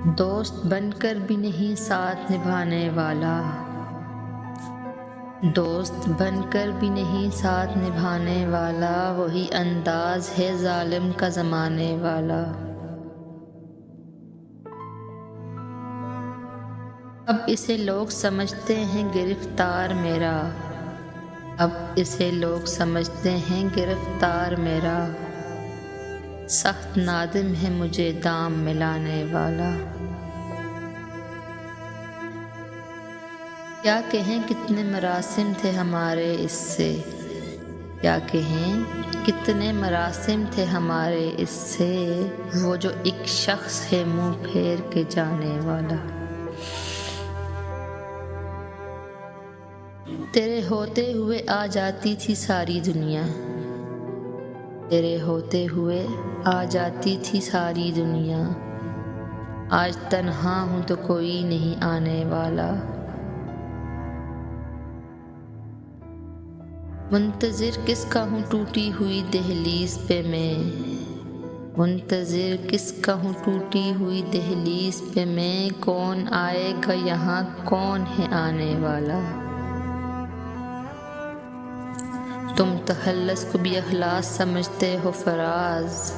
دوست بن کر بھی نہیں ساتھ نبھانے والا، دوست بن کر بھی نہیں ساتھ نبھانے والا، وہی انداز ہے ظالم کا زمانے والا۔ اب اسے لوگ سمجھتے ہیں گرفتار میرا، اب اسے لوگ سمجھتے ہیں گرفتار میرا، سخت نادم ہے مجھے دام ملانے والا۔ کیا کہیں کتنے مراسم تھے ہمارے اس سے، کیا کہیں کتنے مراسم تھے ہمارے اس سے، وہ جو ایک شخص ہے منہ پھیر کے جانے والا۔ تیرے ہوتے ہوئے آ جاتی تھی ساری دنیا، تیرے ہوتے ہوئے آ جاتی تھی ساری دنیا، آج تنہا ہوں تو کوئی نہیں آنے والا۔ منتظر کس کا ہوں ٹوٹی ہوئی دہلیز پہ میں، منتظر کس کا ہوں ٹوٹی ہوئی دہلیز پہ میں، کون آئے گا یہاں کون ہے آنے والا۔ تم تخلص کو بھی اخلاص سمجھتے ہو فراز،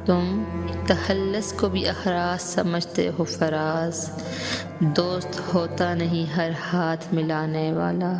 تم تخلص کو بھی اخلاص سمجھتے ہو فراز، دوست ہوتا نہیں ہر ہاتھ ملانے والا۔